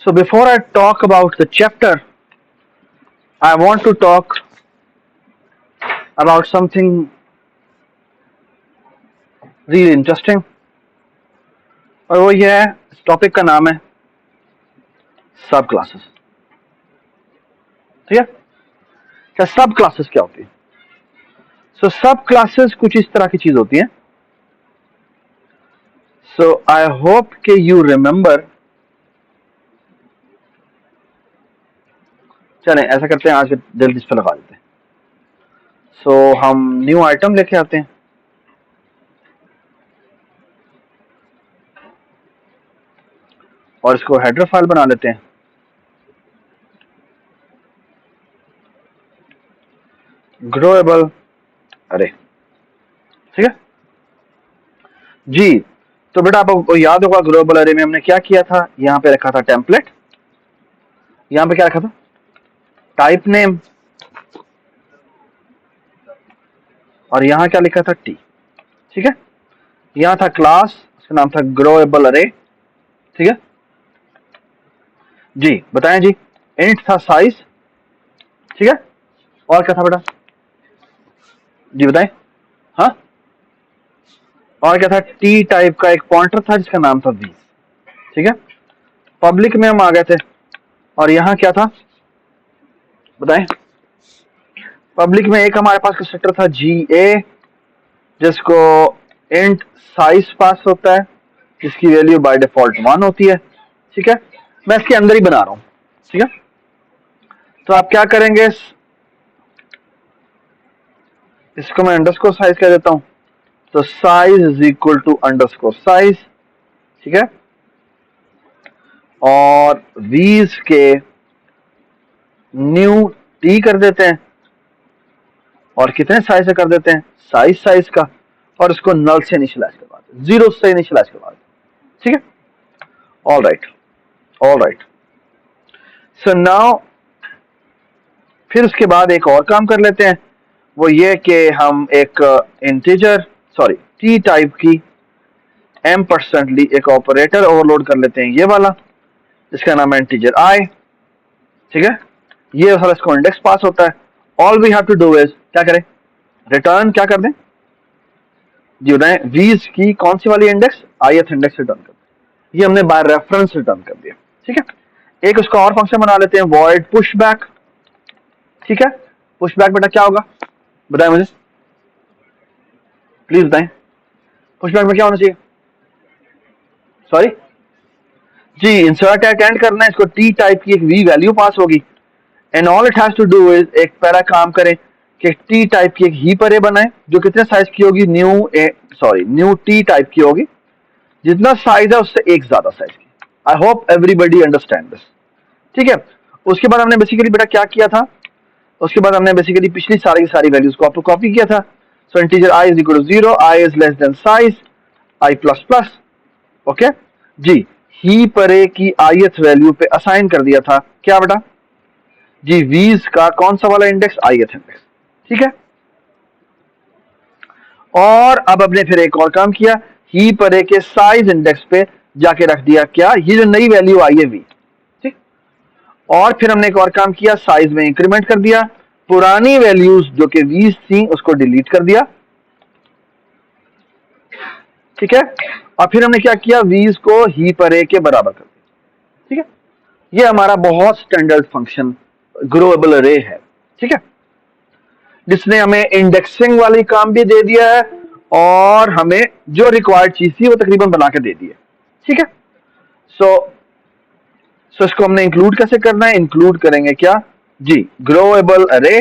So before I talk about the chapter, I want to talk about something really interesting. और वो ये है, इस टॉपिक का नाम है सब क्लासेस. ठीक है, क्या सब क्लासेस क्या होती है? सो सब क्लासेस कुछ इस तरह की चीज होती है. सो आई होप के यू रिमेंबर. चलें ऐसा करते हैं, आज जल्दी इस पर लगा देते हैं. सो हम न्यू आइटम लेके आते हैं. और इसको हेडर फाइल बना लेते हैं. ग्रोएबल अरे. ठीक है जी. तो बेटा आपको याद होगा ग्लोबल अरे में हमने क्या किया था. यहाँ पे रखा था टेम्पलेट. यहाँ पे क्या रखा था? Type name. और यहाँ क्या लिखा था? टी. ठीक है, यहाँ था क्लास, उसका नाम था ग्रोएबल अरे. ठीक है जी, बताएं जी. इंट था साइज. ठीक है, और क्या था बेटा जी बताएं. हाँ, और क्या था? टी टाइप का एक पॉइंटर था जिसका नाम था वी. ठीक है, पब्लिक में हम आ गए थे. और यहाँ क्या था बताएं? पब्लिक में एक हमारे पास कंस्ट्रक्टर था जी ए, जिसको इंट साइज पास होता है, जिसकी वैल्यू बाय डिफॉल्ट 1 होती है. ठीक है, मैं इसके अंदर ही बना रहा हूं. ठीक है, तो आप क्या करेंगे, इसको मैं अंडरस्कोर साइज कह देता हूं. तो size is equal to underscore size. ठीक है, और वीज के न्यू टी कर देते हैं. और कितने साइज से कर देते हैं? साइज का. और इसको नल से इनिशियलाइज करवा देते हैं, 0 से इनिशियलाइज करवा देते हैं. ठीक है, ऑल राइट. सो नाउ फिर उसके बाद एक और काम कर लेते हैं. वो ये कि हम एक इंटीजर टी टाइप की एम्परसेंटली एक ऑपरेटर ओवरलोड कर लेते हैं, ये वाला, जिसका नाम है इंटीजर आई. ठीक है, ये वाला इसको इंडेक्स पास होता है. All we have to do is क्या करें? रिटर्न क्या कर दें जी बताएं? वीज की कौन सी वाली इंडेक्स? ith इंडेक्स रिटर्न कर दें. ये हमने बाय रेफरेंस रिटर्न कर दिया. ठीक है, एक उसका और फंक्शन बना लेते हैं, वॉइड पुशबैक. ठीक है, पुशबैक बेटा क्या होगा बताएं मुझे, प्लीज बताएं. पुशबैक में क्या होना चाहिए? सॉरी जी, इंसर्ट एट एंड करना है. इसको टी टाइप की एक वी वैल्यू पास होगी. And all it has to do is एक पैरा काम करें कि टी टाइप की एक हीप अरे बनाए, जो कितने साइज की होगी? न्यू टी टाइप की होगी, जितना साइज है उससे एक ज्यादा साइज की. I hope everybody understand this. ठीक है, उसके बाद हमने बेसिकली बेटा क्या किया था? उसके बाद हमने बेसिकली पिछली सारी की सारी वैल्यूज को आपको कॉपी किया था. So integer I is equal to 0, I is less than size, I plus plus. Okay जी, हीप अरे की ith वैल्यू पे असाइन कर दिया था क्या बेटा जी? वीज का कौन सा वाला इंडेक्स? ith index. ठीक है, और अब हमने फिर एक और काम किया, हीप अरे के साइज इंडेक्स पे जाके रख दिया क्या? ये जो नई वैल्यू आई है वी. ठीक, और फिर हमने एक और काम किया, साइज में इंक्रीमेंट कर दिया, पुरानी वैल्यूज जो कि वीज थी उसको डिलीट कर दिया. ठीक है, और फिर हमने क्या किया? वीज को हीप अरे के बराबर कर दिया. ठीक है, ये हमारा बहुत स्टैंडर्ड फंक्शन ग्रोएबल अरे है. ठीक है, जिसने हमें इंडेक्सिंग वाली काम भी दे दिया है और हमें जो रिक्वायर्ड चीज थी वो तकरीबन बना के दे दी है. ठीक है, सो इसको हमने इंक्लूड कैसे करना है? इंक्लूड करेंगे क्या जी? ग्रोएबल अरे.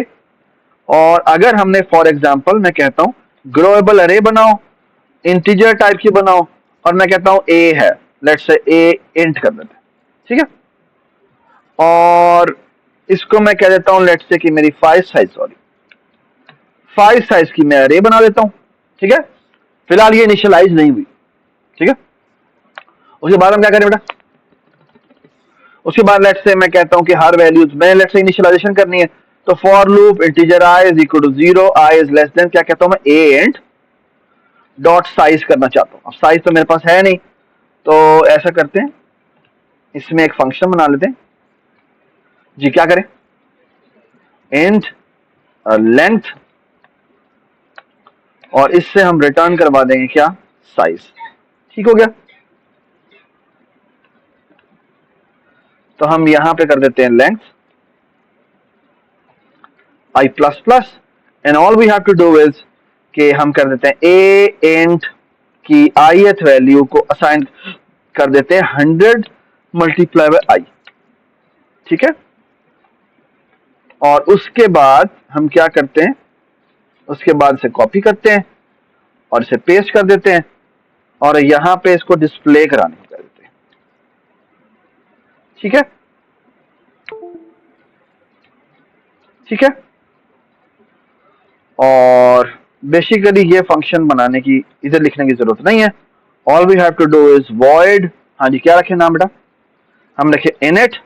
और अगर हमने फॉर एग्जांपल मैं कहता हूं ग्रोएबल अरे बनाओ, इंटीजर टाइप की बनाओ, और मैं कहता हूं ए है, लेट्स से ए इंट कर देते हैं. ठीक है, और इसको मैं कह देता हूं लेट्स से कि मेरी 5 साइज की मैं अरे बना देता हूं. ठीक है, फिलहाल ये इनिशियलाइज नहीं हुई. ठीक है, उसके बाद हम क्या करें बेटा? उसके बाद लेट्स से मैं कहता हूं कि हर वैल्यूज में लेट्स से इनिशियलाइजेशन करनी है, तो for loop integer I is equal to 0, I is less than क्या कहता हूं मैं? ए इंट डॉट साइज करना चाहता हूं. अब साइज तो मेरे पास है नहीं, तो ऐसा करते हैं इसमें एक फंक्शन बना लेते हैं जी। क्या करें? इंट लेंथ, और इससे हम रिटर्न करवा देंगे क्या? साइज। ठीक हो गया। तो हम यहां पे कर देते हैं length I plus plus, and all we have to do is कि हम कर देते हैं ए इंट की ith वैल्यू को असाइन कर देते हैं 100 मल्टीप्लाई बाय आई। ठीक है। और उसके बाद हम क्या करते हैं? उसके बाद इसे कॉपी करते हैं और इसे पेस्ट कर देते हैं और यहां पे इसको डिस्प्ले कराने को कर देते हैं। ठीक है। ठीक है। और बेसिकली ये फंक्शन बनाने की, इधर लिखने की जरूरत नहीं है। All we have to do is void, हाँ जी क्या रखे नाम बेटा? हम रखे इनिट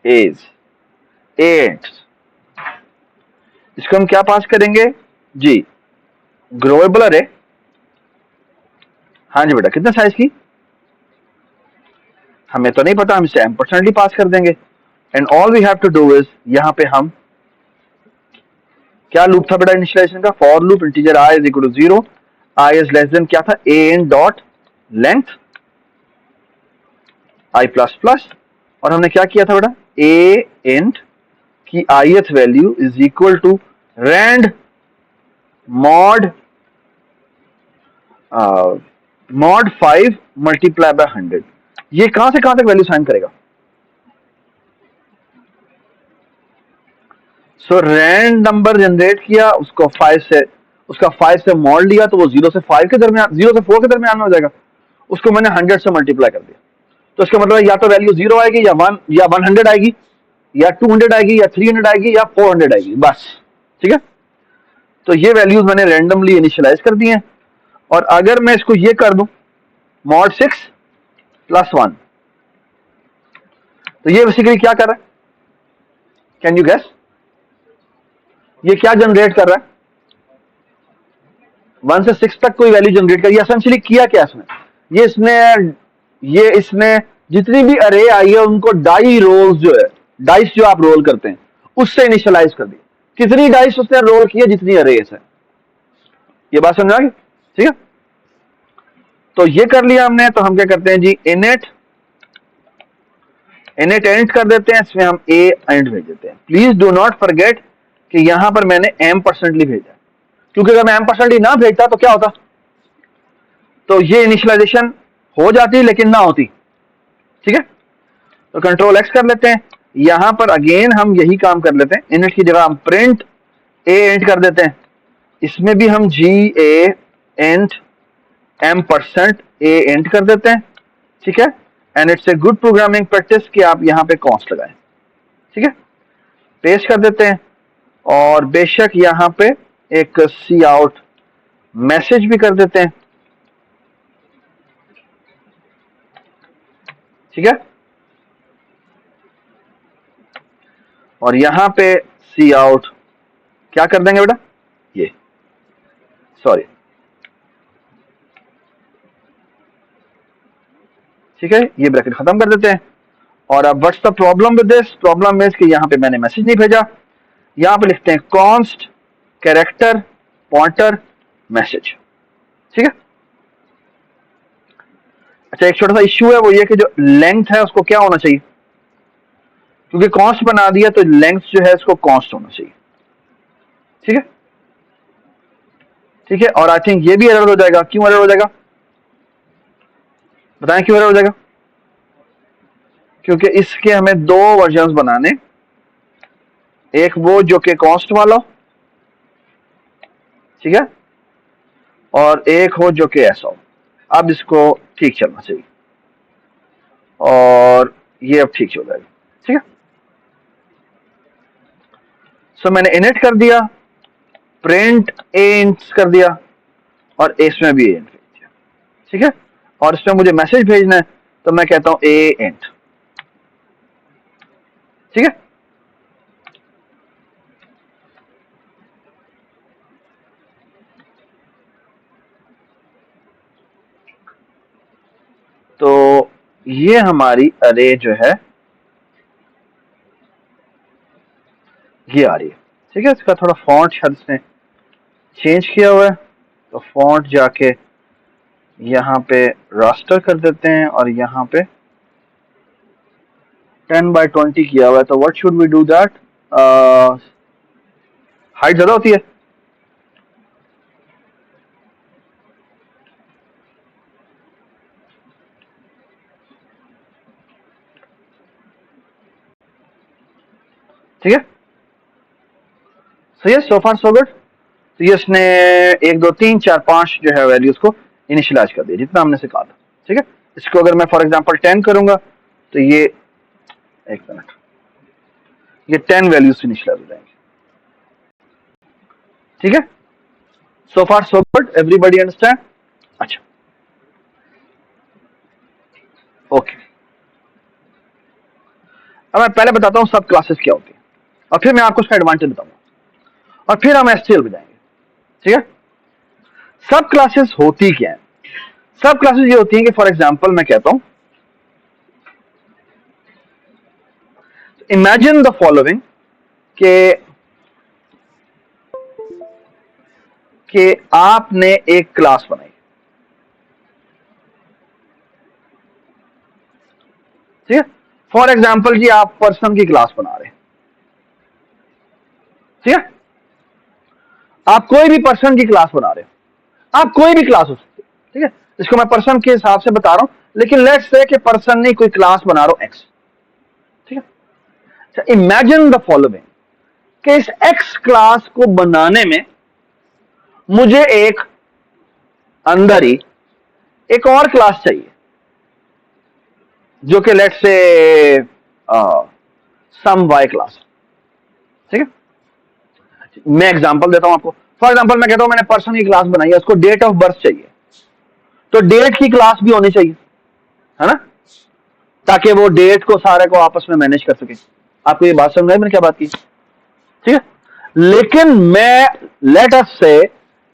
इज एट। इसको हम क्या पास करेंगे जी? ग्रोएबल अरे। हाँ जी बेटा, कितने साइज की? हमें तो नहीं पता, हम इसे एम्परसेंटली पास कर देंगे। And all we have to do is, यहां पे हम क्या लूप था बेटा इनिशियलाइजेशन का? For loop integer I is equal to 0, I is less than क्या था? A in dot length I plus plus, और हमने क्या किया था बेटा? ए इंट की ith value is equal to rand mod mod 5 multiply by 100। ये कहां से कहां तक वैल्यू साइन करेगा? सो रैंड नंबर जनरेट किया, उसको 5 से, उसका 5 से मॉड लिया तो वो 0 से 5 के दरमियान, 0 से 4 के दरमियान में हो जाएगा। उसको मैंने 100 से मल्टीप्लाई कर दिया, तो इसका मतलब या तो वैल्यू 0 आएगी या 1 या 100 आएगी या 200 आएगी या 300 आएगी या 400 आएगी, बस। ठीक है। तो ये वैल्यूज मैंने रैंडमली इनिशियलाइज कर दी हैं। और अगर मैं इसको ये कर दूं मॉड 6 प्लस 1, तो ये बेसिकली क्या कर रहा है? Can you guess? ये क्या जनरेट कर रहा है? 1 से 6 तक कोई वैल्यू जनरेट कर। एसेंशियली किया क्या इसने? ये इसने जितनी भी अरे आई है उनको डाई रोल्स, जो है डाइस जो आप रोल करते हैं, उससे इनिशियलाइज कर दी। कितनी डाइस उसने रोल की है? जितनी अरेस है। ये बात समझ आ गई? ठीक है। तो ये कर लिया हमने, तो हम क्या करते हैं जी? इनिट एंड कर देते हैं, इसमें हम ए एंड भेज देते हैं। प्लीज डू नॉट फॉरगेट कि यहां पर मैंने एम परसेंटली भेजा, क्योंकि अगर मैं एम परसेंटली ना भेजता तो क्या होता? तो ये इनिशियलाइजेशन हो जाती लेकिन ना होती। ठीक है। तो कंट्रोल एक्स कर लेते हैं। यहां पर अगेन हम यही काम कर लेते हैं, इनिट की जगह हम प्रिंट ए एंड कर देते हैं। इसमें भी हम जी a and ampersand a and कर देते हैं। ठीक है। And it's a good programming practice कि आप यहां पे कॉन्स्ट लगाएं। ठीक है। पेस्ट कर देते हैं और बेशक यहां पे एक सी आउट मैसेज भी कर देते हैं। ठीक है। और यहां पे सी आउट क्या कर देंगे बेटा? ये सॉरी, ठीक है, ये ब्रैकेट खत्म कर देते हैं। और अब what's the problem with this? Problem is कि यहां पे मैंने मैसेज नहीं भेजा। यहां पे लिखते हैं कॉन्स्ट कैरेक्टर पॉइंटर मैसेज। ठीक है। अच्छा, एक छोटा सा इश्यू है, वो ये कि जो लेंथ है उसको क्या होना चाहिए? क्योंकि कॉन्स्ट बना दिया तो लेंथ जो है उसको कॉन्स्ट होना चाहिए। ठीक है। ठीक है। और आई थिंक ये भी एरर हो जाएगा। क्यों एरर हो जाएगा? बताएं क्यों एरर हो जाएगा? क्योंकि इसके हमें दो वर्जन बनाने, एक वो जो कि कॉस्ट वाला, ठीक है, और एक हो जो कि ऐसा हो। अब इसको ठीक चलना चाहिए और ये अब ठीक हो जाएगा। ठीक है। सो मैंने इनिट कर दिया, प्रिंट इंट कर दिया और इसमें भी इंट भेज दिया। ठीक है। और इसमें मुझे मैसेज भेजना है तो मैं कहता हूं ए इंट। ठीक है। तो ये हमारी अरे जो है ये आ रही है। ठीक है, इसका थोड़ा फॉन्ट शायद इसने चेंज किया हुआ है, तो फॉन्ट जाके यहाँ पे रास्टर कर देते हैं और यहाँ पे 10/20 किया हुआ है। तो what should we do that? Height ज्यादा होती है, ठीक है। सही है, सो फार सो गुड। तो ये इसने 1 2 3 4 5 जो है वैल्यूज को इनिशियलाइज कर दिया जितना हमने सिखा था। ठीक है, इसको अगर मैं फॉर एग्जांपल 10 करूंगा तो ये एक मिनट, ये 10 वैल्यूज इनिशियलाइज हो जाएंगे। ठीक है, so far so good, everybody understand? अच्छा, ओके। अब मैं पहले बताता हूँ सब क्लासेस क्या होती है और फिर मैं आपको उसका एडवांटेज बताऊंगा और फिर हम एसटीएल पे जाएंगे। ठीक है, सब क्लासेस होती क्या है? सब क्लासेस ये होती हैं कि फॉर एग्जांपल मैं कहता हूं, इमेजिन द फॉलोइंग कि आपने एक क्लास बनाई। ठीक है, फॉर एग्जांपल जी आप पर्सन की क्लास बना रहे हैं। ठीक है, आप कोई भी पर्सन की क्लास बना रहे हो, आप कोई भी क्लास हो सकती है। ठीक है, इसको मैं पर्सन के हिसाब से बता रहा हूं, लेकिन लेट्स से कि पर्सन ने कोई क्लास बना रहा हो एक्स। ठीक है, इमेजिन द फॉलोइंग कि इस एक्स क्लास को बनाने में मुझे एक अंदर ही एक और क्लास चाहिए जो कि let's say some Y class. ठीक है, मैं एग्जांपल देता हूं आपको। फॉर एग्जांपल मैं कहता हूं मैंने पर्सन की क्लास बनाई है, उसको डेट ऑफ बर्थ चाहिए, तो डेट की क्लास भी होनी चाहिए, है ना, ताकि वो डेट को सारे को आपस में मैनेज कर सके। आपको ये बात समझ आई मैंने क्या बात की? ठीक है, लेकिन मैं लेट अस से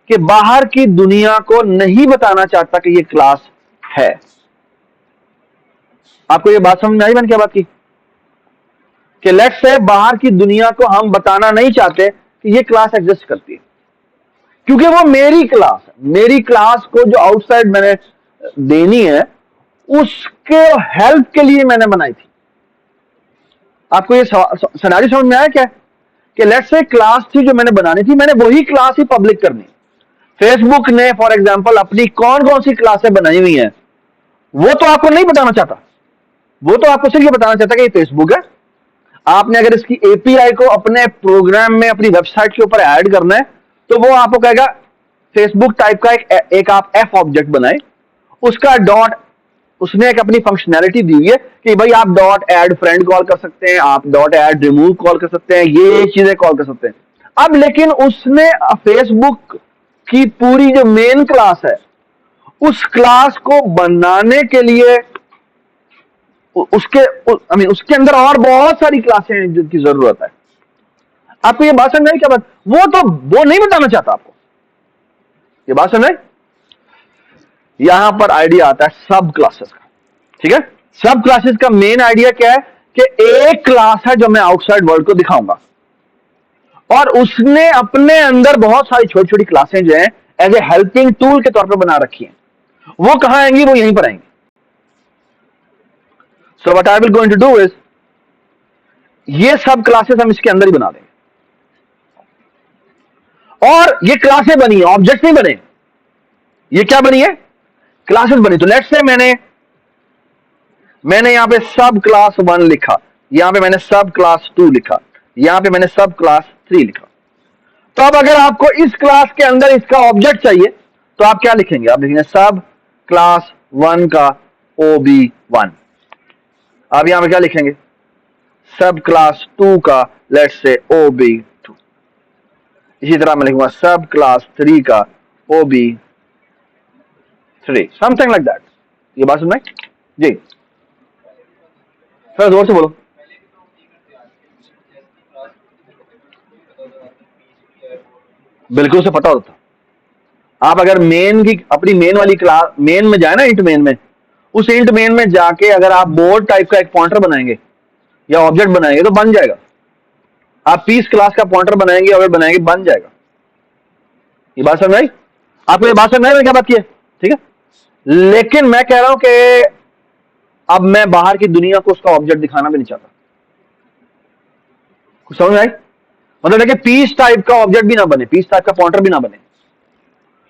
कि बाहर की दुनिया को नहीं बताना चाहता कि ये क्लास है। आपको ये बात समझ में आई मैंने क्या बात की? कि लेट्स से बाहर की दुनिया को हम बताना नहीं चाहते कि ये क्लास एग्जिस्ट करती है, क्योंकि वो मेरी क्लास है। मेरी क्लास को जो आउटसाइड मैंने देनी है उसके हेल्प के लिए मैंने बनाई थी। आपको ये सिनेरियो समझ में आया क्या? कि लेट्स से क्लास थी जो मैंने बनानी थी, मैंने वही क्लास ही पब्लिक करनी। फेसबुक ने फॉर एग्जांपल अपनी कौन कौन सी क्लासें बनाई हुई हैं वो तो आपको नहीं बताना चाहता, वो तो आपको सिर्फ ये बताना चाहता है कि ये फेसबुक है। आपने अगर इसकी एपीआई को अपने प्रोग्राम में अपनी वेबसाइट के ऊपर ऐड करना है तो वो आपको कहेगा फेसबुक टाइप का एक आप एफ ऑब्जेक्ट बनाए, उसका डॉट, उसने एक अपनी फंक्शनैलिटी दी हुई है कि भाई आप डॉट ऐड फ्रेंड कॉल कर सकते हैं, आप डॉट ऐड रिमूव कॉल कर सकते हैं, ये चीजें कॉल कर सकते हैं। अब लेकिन उसने फेसबुक की पूरी जो मेन क्लास है उस क्लास को बनाने के लिए उसके अंदर और बहुत सारी क्लासें हैं जिनकी जरूरत है। आपको ये बात समझ आई क्या बात? वो नहीं बताना चाहता आपको। ये बात समझ आई? यहां पर आइडिया आता है सब क्लासेस का। ठीक है, सब क्लासेस का मेन आइडिया क्या है कि एक क्लास है जो मैं आउटसाइड वर्ल्ड को दिखाऊंगा और उसने अपने अंदर बहुत सारी छोटी छोटी क्लासें जो है एज ए हेल्पिंग टूल के तौर पर बना रखी हैं। वो कहां आएंगी? वो यहीं पर आएंगी। So what I will going to do is ये सब क्लासेस हम इसके अंदर ही बना देंगे और ये क्लासें बनी है, ऑब्जेक्ट नहीं बने। ये क्या बनी है? क्लासेस बनी। तो लेट्स से मैंने यहां पे सब क्लास 1 लिखा, यहां पे मैंने सब क्लास 2 लिखा, यहां पे मैंने सब क्लास 3 लिखा। तो अब अगर आपको इस क्लास के अंदर इसका ऑब्जेक्ट चाहिए तो आप क्या लिखेंगे? आप लिखेंगे सब क्लास 1 का OB1। आप यहां पे क्या लिखेंगे? सब क्लास 2 का लेट्स से OB2। इसी तरह मैं लिखूंगा सब क्लास 3 का OB3, समथिंग लाइक दैट। ये बात सुन रहे जी? थोड़ा जोर से बोलो। बिल्कुल से पता होता। आप अगर मेन की अपनी मेन वाली क्लास मेन में जाए ना, इंट मेन में, उस इंट मेन में जाके अगर आप बोर्ड टाइप का एक पॉइंटर बनाएंगे या ऑब्जेक्ट बनाएंगे तो बन जाएगा। आप पीस क्लास का पॉइंटर बनाएंगे, ऑब्जेक्ट बनाएंगे, बन जाएगा। ये बात समझ आई आपको? ये बात समझ आई? क्या बात की है? ठीक है, लेकिन मैं कह रहा हूं कि अब मैं बाहर की दुनिया को उसका ऑब्जेक्ट दिखाना भी नहीं चाहता। कुछ समझ में आई? मतलब देखिए, पीस टाइप का ऑब्जेक्ट भी ना बने, पीस टाइप का पॉइंटर भी ना बने।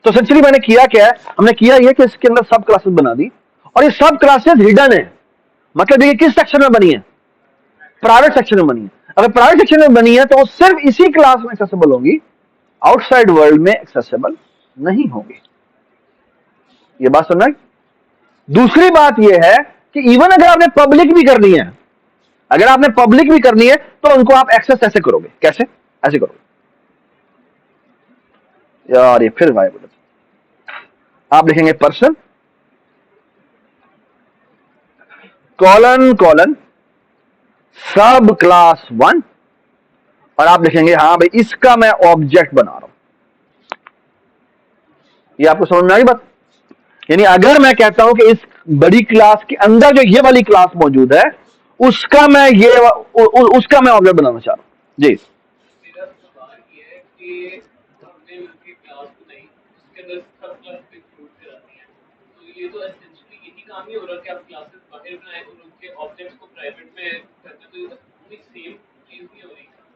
तो एसेंशियली मैंने किया क्या है, हमने किया ये कि इसके अंदर सब क्लासेस बना दी, और ये सब क्लासेस हिडन है। मतलब देखिए किस सेक्शन में बनी है? प्राइवेट सेक्शन में बनी है। अगर प्राइवेट सेक्शन में बनी है तो वो सिर्फ इसी क्लास में एक्सेसिबल होगी, आउटसाइड वर्ल्ड में एक्सेसिबल नहीं होगी। ये बात समझ आई? दूसरी बात यह है कि इवन अगर आपने पब्लिक भी करनी है, अगर आपने पब्लिक भी करनी है तो उनको आप एक्सेस ऐसे करोगे। कैसे? ऐसे करोगे यार, ये फिर गायब हो जाता। आप लिखेंगे पर्सन कॉलन कॉलन सब क्लास 1, और आप लिखेंगे हाँ भाई इसका मैं ऑब्जेक्ट बना रहा हूं। ये आपको समझ में आई बात? यानी अगर मैं कहता हूं कि इस बड़ी क्लास के अंदर जो ये वाली क्लास मौजूद है उसका मैं उसका मैं ऑब्जेक्ट बनाना चाह रहा हूं। जी,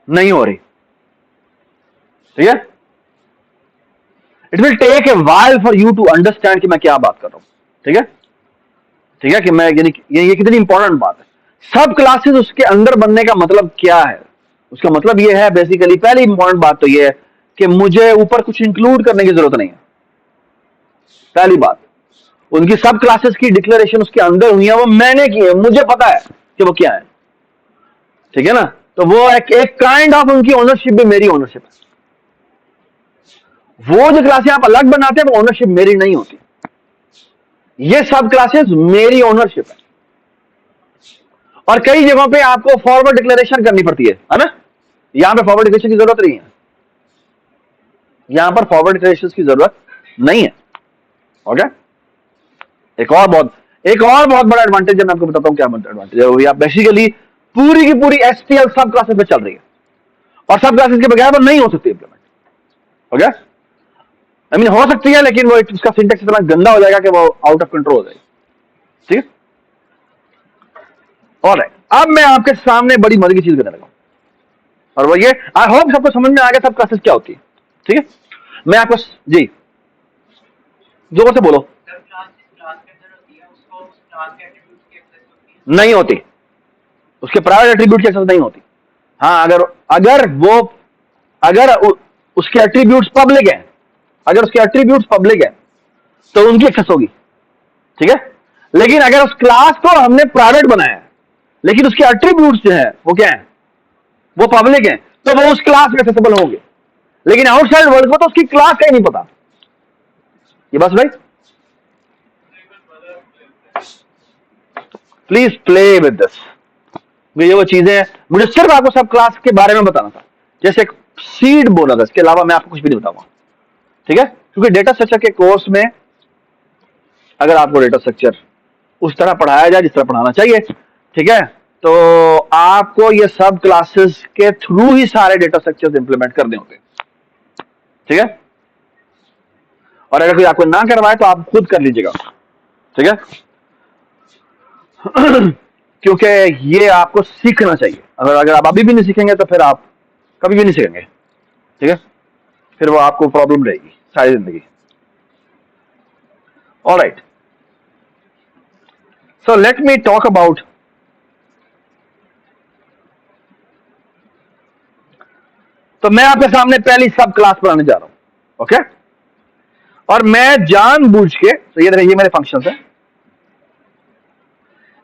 नहीं हो रही। ठीक है, it will take a while for you to understand कि मैं क्या बात कर रहा हूं। ठीक है, ठीक है कि मैं यानी ये कितनी इंपॉर्टेंट बात है। सब क्लासेस उसके अंदर बनने का मतलब क्या है? उसका मतलब ये है बेसिकली, पहली इंपॉर्टेंट बात तो ये है कि मुझे ऊपर कुछ इंक्लूड करने की जरूरत नहीं है। पहली बात, उनकी सब क्लासेस की डिक्लेरेशन उसके अंदर हुई है, वो मैंने की है, मुझे पता है कि वो क्या है। ठीक है ना? तो वो एक काइंड ऑफ उनकी ओनरशिप भी मेरी ओनरशिप है। वो जो क्लासें आप अलग बनाते हैं वो ओनरशिप मेरी नहीं होती। ये सब क्लासेस मेरी ओनरशिप है। और कई जगहों पे आपको फॉरवर्ड डिक्लेरेशन करनी पड़ती है ना? यहां पे फॉरवर्ड डिक्लेरेशन की जरूरत नहीं है। यहां पर फॉरवर्ड डिक्लेरेशन की जरूरत नहीं है। ओके, एक और बहुत बड़ा एडवांटेज है, मैं आपको बताता हूं क्या एडवांटेज है। आप बेसिकली पूरी की पूरी एसटीएल सब क्लासेस पे चल रही है, और सब क्लासेस के बगैर वो नहीं हो सकती इंप्लीमेंट। ओके, आई मीन हो सकती है, लेकिन वो उसका सिंटेक्स इतना गंदा हो जाएगा कि वो आउट ऑफ कंट्रोल हो जाएगी। ठीक है, ऑलराइट, अब मैं आपके सामने बड़ी मजे की चीज करने लगा हूं, और वो ये, आई होप सबको समझ में आ गया सब क्लासेस क्या होती है। ठीक है, मैं आपको जी जोर से बोलो। नहीं होती, उसके प्राइवेट एट्रीब्यूट की एक्सेस नहीं होती। हाँ, अगर उसके एट्रीब्यूट्स पब्लिक हैं, अगर उसके एट्रीब्यूट्स पब्लिक है तो उनकी एक्सेस होगी। ठीक है, लेकिन अगर उस क्लास को हमने प्राइवेट बनाया है लेकिन उसके एट्रीब्यूट्स जो है वो क्या है, वो पब्लिक है, तो वो उस क्लास में एक्सेसिबल होंगे। लेकिन आउटसाइड वर्ल्ड को तो उसकी क्लास का ही नहीं पता। ये बस भाई, प्लीज प्ले विद दिस। ये वो चीजें हैं, मुझे सिर्फ आपको सब क्लास के बारे में बताना था, जैसे एक सीड बोला था, इसके अलावा मैं आपको कुछ भी नहीं बताऊंगा। ठीक है, क्योंकि डेटा स्ट्रक्चर के कोर्स में अगर आपको डेटा स्ट्रक्चर उस तरह पढ़ाया जाए जिस तरह पढ़ाना चाहिए, ठीक है, तो आपको ये सब क्लासेस के थ्रू ही सारे डेटा स्ट्रक्चर्स इंप्लीमेंट करने होंगे। ठीक है, और अगर कोई आपको ना करवाए तो आप खुद कर लीजिएगा। ठीक है, क्योंकि ये आपको सीखना चाहिए। अगर आप अभी भी नहीं सीखेंगे तो फिर आप कभी भी नहीं सीखेंगे। ठीक है, फिर वो आपको प्रॉब्लम रहेगी सारी जिंदगी। Alright, so let me talk about, तो मैं आपके सामने पहली सब क्लास बनाने जा रहा हूं। ओके, और मैं जानबूझ के, तो ये मेरे फंक्शंस हैं,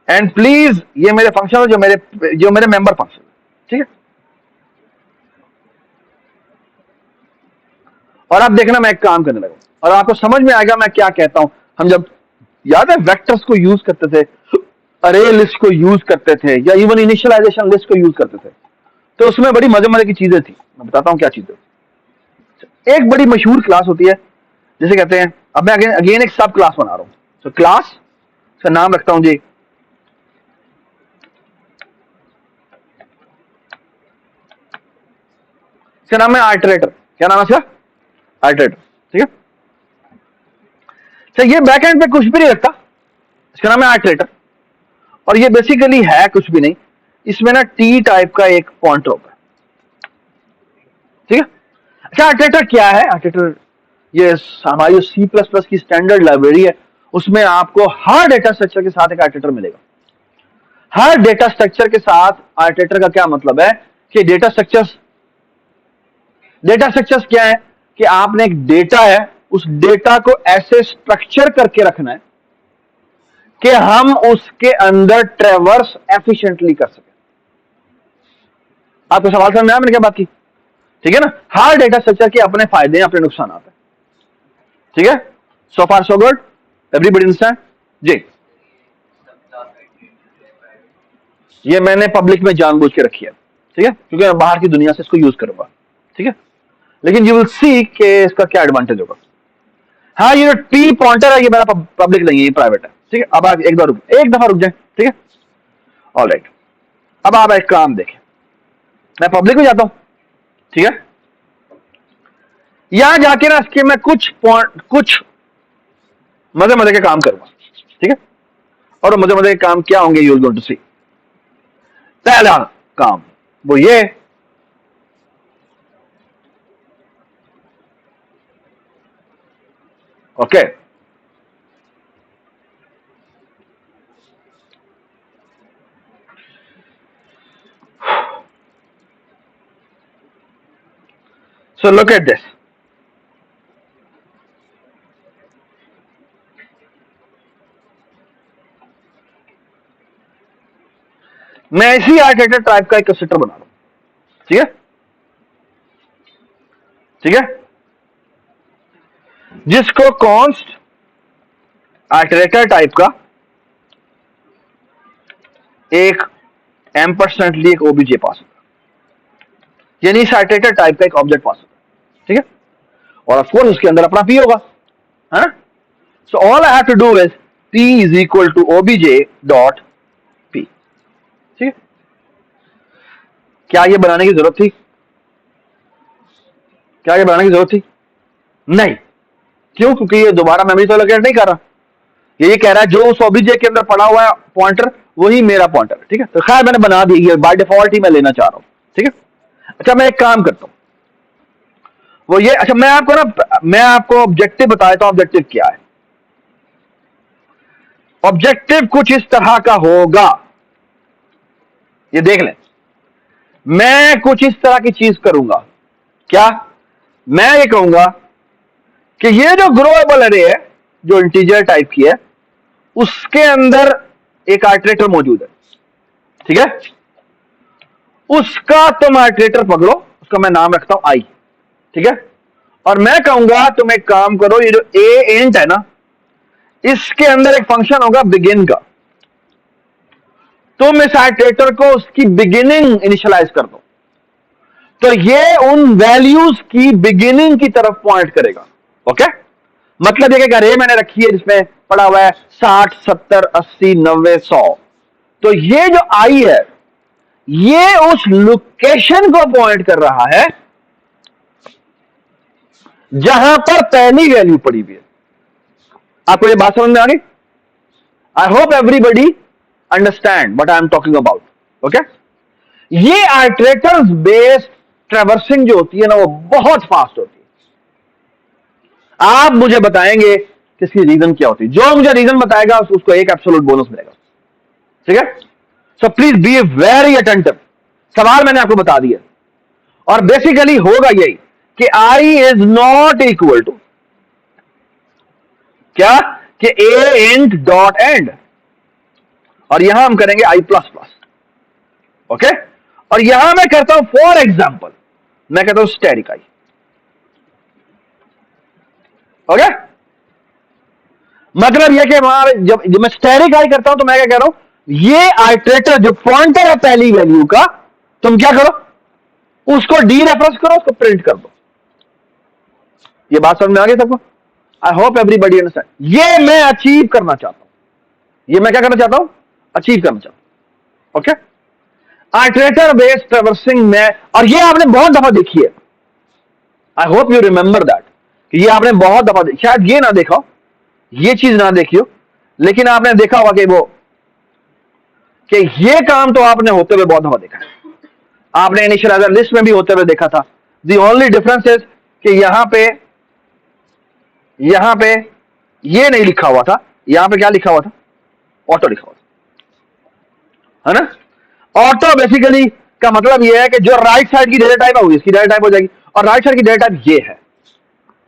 एंड प्लीज ये मेरे फंक्शन है जो मेरे मेंबर फंक्शन। ठीक है, और आप देखना मैं एक काम करने लगा और आपको समझ में आएगा मैं क्या कहता हूं। हम जब याद है वेक्टर्स को यूज करते थे, अरे लिस्ट को यूज करते थे, या इवन इनिशियलाइजेशन लिस्ट को यूज करते थे, तो उसमें बड़ी मजे मजे की चीजें थी। मैं बताता हूं क्या चीजें। एक बड़ी मशहूर क्लास होती है जिसे कहते हैं, अब मैं अगेन एक सब क्लास बना रहा हूं। तो क्लास इसका नाम रखता हूं जी इसका नाम है आर्टरेटर। क्या नाम है इसका? आर्टरेटर। ठीक है, अच्छा ये बैक एंड पे कुछ भी नहीं रखता, इसका नाम है आर्टरेटर, और ये बेसिकली है कुछ भी नहीं, इसमें ना टी टाइप का एक पॉइंटर होता है। ठीक है, अच्छा आर्टरेटर क्या है? आर्टरेटर ये हमारी सी प्लस प्लस की स्टैंडर्ड लाइब्रेरी है, उसमें आपको हर डेटा स्ट्रक्चर के साथ एक आर्टरेटर मिलेगा। हर डेटा स्ट्रक्चर के साथ आर्टरेटर का क्या मतलब है कि डेटा स्ट्रक्चर्स क्या है कि आपने एक डेटा है, उस डेटा को ऐसे स्ट्रक्चर करके रखना है कि हम उसके अंदर ट्रेवर्स एफिशिएंटली कर सके। आपको सवाल समझ में आया मैंने क्या बात की? ठीक है ना, हर डेटा स्ट्रक्चर के अपने फायदे हैं, अपने नुकसान हैं। ठीक है, so far so good, everybody understand जी? ये मैंने पब्लिक में जानबूझ के रखी है, ठीक है, क्योंकि मैं बाहर की दुनिया से इसको यूज करूंगा। ठीक है, लेकिन यू विल सी कि इसका क्या एडवांटेज होगा। हाँ, ये जो टी पॉइंटर है ये मेरा पब्लिक नहीं है, ये प्राइवेट है। ठीक है, अब आप एक दफा रुक जाए। ठीक है, ऑलराइट, अब आप एक काम देखें, मैं पब्लिक में जाता हूं। ठीक है, यहां जाके ना इसके मैं कुछ मजे मजे के काम करूंगा। ठीक है, और मजे मजे के काम क्या होंगे यू विल गोइंग टू सी। पहला काम वो ये, okay, so look at this. मैं इसी आर्टरेटर टाइप का एक कंस्ट्रक्टर बना रहा हूं। ठीक है, ठीक है, जिसको कॉन्स्ट आर्टरेटर टाइप का एक एम्परसेंटली एक ओबीजे पास होगा, यानी इस आर्टरेटर टाइप का एक ऑब्जेक्ट पास होगा। ठीक है, और ऑफ कोर्स उसके अंदर अपना पी होगा, है ना? So all I have to do is P is equal to OBJ dot P. ठीक है, क्या ये बनाने की जरूरत थी? क्या ये बनाने की जरूरत थी? नहीं। क्यों? क्योंकि ये दोबारा मेमोरी से लोकेट नहीं कर रहा, ये कह रहा है जो उस ओबीजे के अंदर पड़ा हुआ है पॉइंटर वही मेरा पॉइंटर है। ठीक है, तो खैर मैंने बना दी है, बाय डिफॉल्ट ही मैं लेना चाह रहा हूं। ठीक है, अच्छा मैं एक काम करता हूं, वो ये, अच्छा मैं आपको ऑब्जेक्टिव बता देता हूं। ऑब्जेक्टिव क्या है? ऑब्जेक्टिव कुछ इस तरह का होगा, ये देख लें। मैं कुछ इस तरह की चीज करूंगा। क्या? मैं ये कहूंगा कि ये जो ग्रोएबल अरे है, जो इंटीजर टाइप की है, उसके अंदर एक आर्टरेटर मौजूद है। ठीक है, उसका तुम आर्टरेटर पकड़ो, उसका मैं नाम रखता हूं आई। ठीक है, और मैं कहूंगा तुम एक काम करो, ये जो ए इंट है ना, इसके अंदर एक फंक्शन होगा बिगिन का, तुम इस आर्टरेटर को उसकी बिगिनिंग इनिशियलाइज कर दो, तो ये उन वैल्यूज की बिगिनिंग की तरफ पॉइंट करेगा। ओके, मतलब ये क्या रे मैंने रखी है जिसमें पड़ा हुआ है 60, 70, 80, 90, 100, तो ये जो आई है ये उस लोकेशन को पॉइंट कर रहा है जहां पर पहली वैल्यू पड़ी हुई है। आपको ये बात समझ में आ गई? I hope everybody understand what I am talking about. Okay, ये आर्टरेटर्स बेस्ड ट्रैवर्सिंग जो होती है ना, वो बहुत फास्ट होती है। आप मुझे बताएंगे कि इसकी रीजन क्या होती है, जो मुझे रीजन बताएगा उसको एक एब्सोल्यूट बोनस मिलेगा। ठीक है, so please be very attentive. सवाल मैंने आपको बता दिया, और बेसिकली होगा यही कि I is not equal to क्या, कि ए इंट डॉट एंड, और यहां हम करेंगे आई प्लस प्लस। ओके, और यहां मैं कहता हूं फॉर एग्जाम्पल, मैं कहता हूं स्टैटिक आई। ओके, मतलब यह कि जब मैं स्टैटिक आई करता हूं तो मैं क्या कह रहा हूं, ये आइटरेटर जो पॉइंटर है पहली वैल्यू का, तुम क्या करो, उसको डी रेफरेंस करो, उसको प्रिंट कर दो। ये बात समझ में आ गई सबको? I hope everybody understand. ये मैं अचीव करना चाहता हूं। ये मैं क्या करना चाहता हूं, अचीव करना चाहता हूं। ओके, आइटरेटर बेस्ड ट्रैवर्सिंग में, और ये आपने बहुत दफा देखी है, आई होप यू रिमेंबर दैट, कि ये आपने बहुत दफा देखी, शायद ये ना देखा हो, ये चीज ना देखी हो, लेकिन आपने देखा होगा कि वो, कि ये काम तो आपने होते हुए बहुत दफा देखा है। आपने इनिशियलाइजर लिस्ट में भी होते हुए देखा था। दी ओनली डिफरेंस इज कि यहां पे ये नहीं लिखा हुआ था, यहां पे क्या लिखा हुआ था, ऑटो लिखा हुआ था, है ना। ऑटो बेसिकली का मतलब ये है कि जो राइट साइड की डेटा टाइप होगी इसकी डेटा टाइप हो जाएगी, और राइट साइड की डेटा टाइप ये है।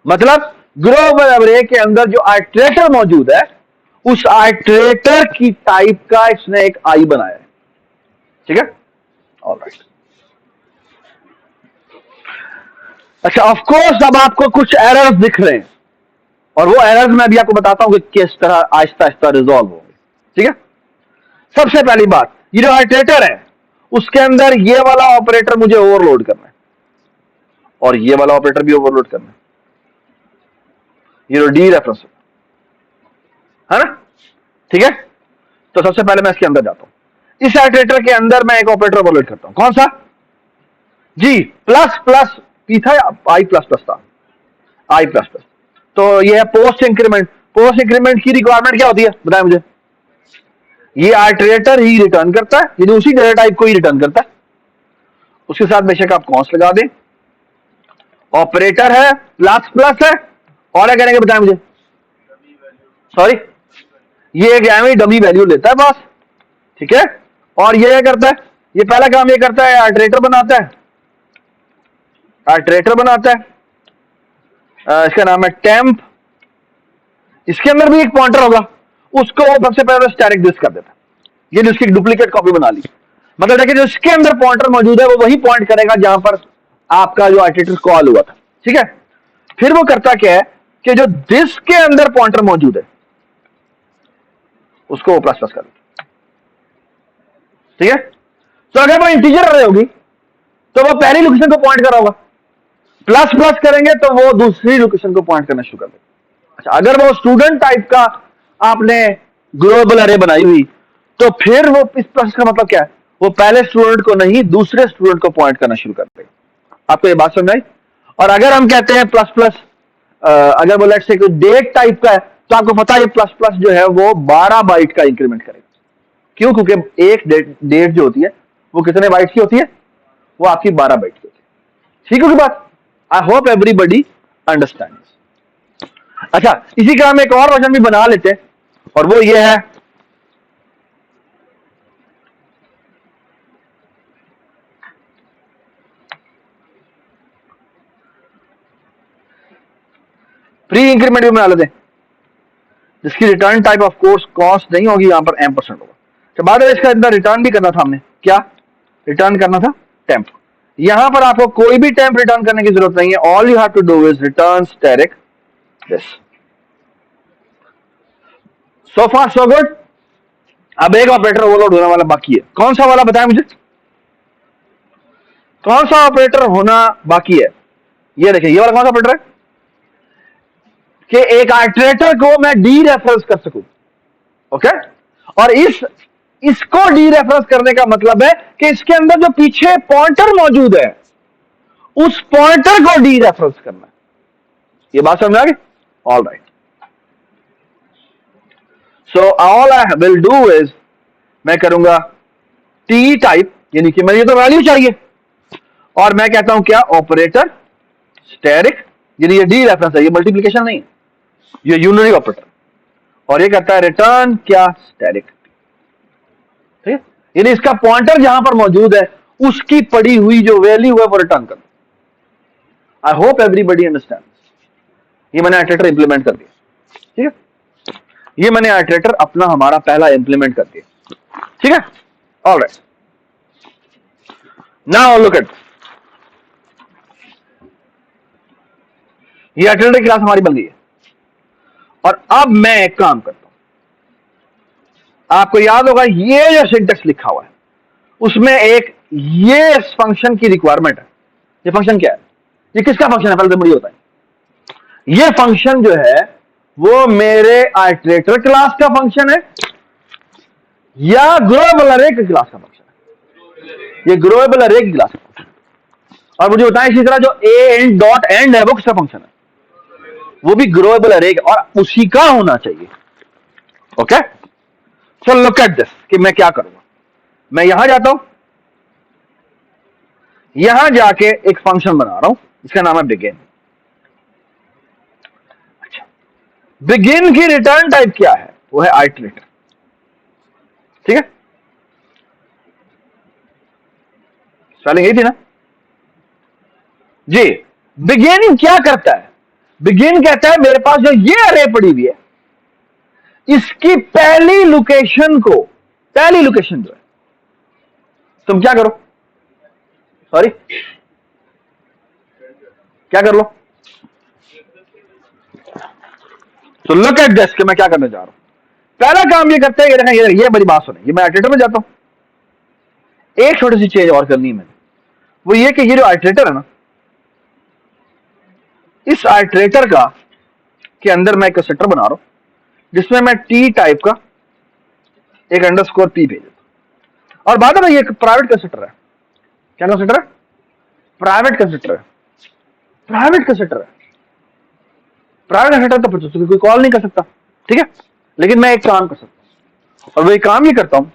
मतलब ग्लोबल एवरे के अंदर जो आइटरेटर मौजूद है, उस आइटरेटर की टाइप का इसने एक आई बनाया है। ठीक है, ऑलराइट। अच्छा, ऑफ कोर्स अब आपको कुछ एरर्स दिख रहे हैं, और वो एरर्स मैं भी आपको बताता हूं कि किस तरह आहिस्ता आहिस्ता रिजॉल्व होंगे। ठीक है, सबसे पहली बात, ये जो आइटरेटर है उसके अंदर ये वाला ऑपरेटर मुझे ओवरलोड करना है, और ये वाला ऑपरेटर भी ओवरलोड करना है, ये जो डी रेफरेंस है ना। ठीक है, तो सबसे पहले मैं इसके अंदर जाता हूं। इस आइटरेटर के अंदर मैं एक ऑपरेटर ओवरलोड करता हूं, कौन सा जी, प्लस प्लस पी था या आई प्लस प्लस था, आई प्लस प्लस। तो ये है पोस्ट इंक्रीमेंट। पोस्ट इंक्रीमेंट की रिक्वायरमेंट क्या होती है बताएं मुझे। ये आइटरेटर ही रिटर्न करता है, यानी उसी डेटा टाइप को ही रिटर्न करता है, उसके साथ बेशक आप कॉन्स्ट लगा दें। ऑपरेटर है, प्लस प्लस है, और क्या करेंगे बताएं मुझे, सॉरी, ये एक एमी डमी वैल्यू लेता है बस। ठीक है, और ये क्या करता है, ये पहला काम ये करता है, आइटरेटर बनाता है, आइटरेटर बनाता है, इसका नाम है टेम्प। इसके अंदर भी एक पॉइंटर होगा, उसको वो सबसे पहले स्टैटिक डिस्क कर देता है, ये उसकी डुप्लीकेट कॉपी बना ली। मतलब देखिए, जो इसके अंदर पॉइंटर मौजूद है वो वही पॉइंट करेगा जहां पर आपका जो आइटरेटर कॉल हुआ था। ठीक है, फिर वो करता क्या है कि जो डिस्क के अंदर पॉइंटर मौजूद है उसको वो प्लस प्लस कर देता। ठीक है, तो अगर वो इंटीजर अरे होगी तो वो पहली लोकेशन को पॉइंट कर रहा होगा, प्लस प्लस करेंगे तो वो दूसरी लोकेशन को पॉइंट करना शुरू कर देगा। अच्छा, अगर वो स्टूडेंट टाइप का आपने ग्लोबल अरे बनाई हुई, तो फिर वो इस प्लस का मतलब क्या है, वो पहले स्टूडेंट को नहीं दूसरे स्टूडेंट को पॉइंट करना शुरू कर देगा। आपको ये बात समझ आई। और अगर हम कहते हैं प्लस प्लस, अगर वो लेट्स से कोई डेट टाइप का है, तो आपको पता है प्लस प्लस जो है वो 12 बाइट का इंक्रीमेंट करेगा। क्यों, क्योंकि एक डेट जो होती है वो कितने बाइट की होती है, वो आपकी 12 बाइट की होती है। ठीक होगी बात, आई होप एवरीबडी अंडरस्टैंड। अच्छा, इसी का हम एक और वर्जन भी बना लेते हैं, और वो ये है प्री इंक्रीमेंट भी बना लेते हैं, जिसकी return type of course cost नहीं होगी, यहां पर m% होगा। तो बाद में इसका अंदर रिटर्न भी करना था हमने, क्या रिटर्न करना था, टेम्प। यहां पर आपको कोई भी टेम्प रिटर्न करने की जरूरत नहीं है, all you have to do is return static this. So far so good. अब एक ऑपरेटर ओवरलोड होने वाला बाकी है, कौन सा वाला बताएं मुझे, कौन सा ऑपरेटर होना बाकी है। ये देखिए, ये वाला कौन सा ऑपरेटर है कि एक आइटरेटर को मैं डी रेफरेंस कर सकूं। ओके, और इसको डी रेफरेंस करने का मतलब है कि इसके अंदर जो पीछे पॉइंटर मौजूद है उस पॉइंटर को डी रेफरेंस करना है। ये बात समझ आ गई, all right. So all I will do is, मैं करूंगा टी टाइप, यानी कि मुझे तो वैल्यू चाहिए, और मैं कहता हूं क्या, ऑपरेटर स्टैटिक, यानी ये डी रेफरेंस है, ये मल्टीप्लीकेशन नहीं है, ये यूनरी ऑपरेटर, और ये कहता है रिटर्न क्या, स्टैटिक। ठीक है, यानी इसका पॉइंटर जहां पर मौजूद है उसकी पड़ी हुई जो वैल्यू है वो रिटर्न कर। I hope everybody understand. ये मैंने आइटरेटर इंप्लीमेंट कर दिया। ठीक है, ये मैंने आइटरेटर अपना हमारा पहला इंप्लीमेंट कर दिया। ठीक है, ऑलराइट। नाउ लुक एट, ये आइटरेटर क्लास हमारी बन गई है, और अब मैं एक काम करता हूं, आपको याद होगा ये जो सिंटेक्स लिखा हुआ है उसमें एक ये फंक्शन की रिक्वायरमेंट है। ये फंक्शन क्या है, ये किसका फंक्शन है, पहले तो मुझे बताएं। ये फंक्शन जो है वो मेरे आइटरेटर क्लास का फंक्शन है, या ग्रोएबल अरे की क्लास का फंक्शन है, ये ग्रोएबल अरे की क्लास का फंक्शन है। और मुझे बताएं इसी तरह जो ए एंड डॉट एंड है वो किसका फंक्शन है, वो भी ग्रोएबल अरे और उसी का होना चाहिए। Okay, so look at this कि मैं क्या करूंगा। मैं यहां जाता हूं, यहां जाके एक फंक्शन बना रहा हूं, इसका नाम है बिगिन। अच्छा, बिगिन की रिटर्न टाइप क्या है, वो है आइटरेटर। ठीक है, स्पेलिंग यही थी ना जी। बिगिन क्या करता है, बिगिन कहता है मेरे पास जो ये अरे पड़ी हुई है इसकी पहली लोकेशन जो है तुम क्या करो, सॉरी क्या कर लो। तो लुक एट दिस कि मैं क्या करने जा रहा हूं। पहला काम ये करते हैं, ये देखें, ये बड़ी बात सुने, ये मैं आइटरेटर में जाता हूं। एक छोटी सी चेंज और करनी है मैंने, वो ये कि ये जो आइटरेटर है ना, इस आइटरेटर का के अंदर मैं एक कंस्ट्रक्टर बना रहा हूं जिसमें मैं टी टाइप का एक अंडरस्कोर पी भेज देता हूं। और बाद में ये एक प्राइवेट कंस्ट्रक्टर है। क्या कंस्ट्रक्टर है, प्राइवेट कंस्ट्रक्टर है, प्राइवेट कंस्ट्रक्टर है। प्राइवेट कंस्ट्रक्टर तो कोई कॉल नहीं कर सकता, ठीक है। लेकिन मैं एक काम कर सकता हूं, और वही काम ये करता हूं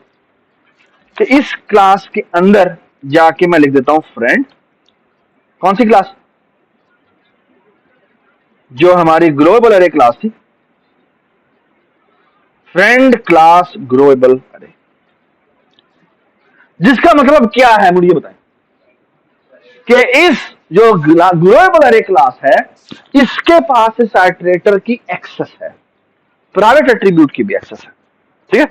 कि इस क्लास के अंदर जाके मैं लिख देता हूं फ्रेंड। कौन सी क्लास, जो हमारी ग्लोबल अरे क्लास थी, फ्रेंड क्लास ग्लोबल अरे। जिसका मतलब क्या है मुझे बताएं कि इस जो ग्लोबल अरे क्लास है इसके पास इस आइटरेटर की एक्सेस है, प्राइवेट एट्रीब्यूट की भी एक्सेस है, ठीक है।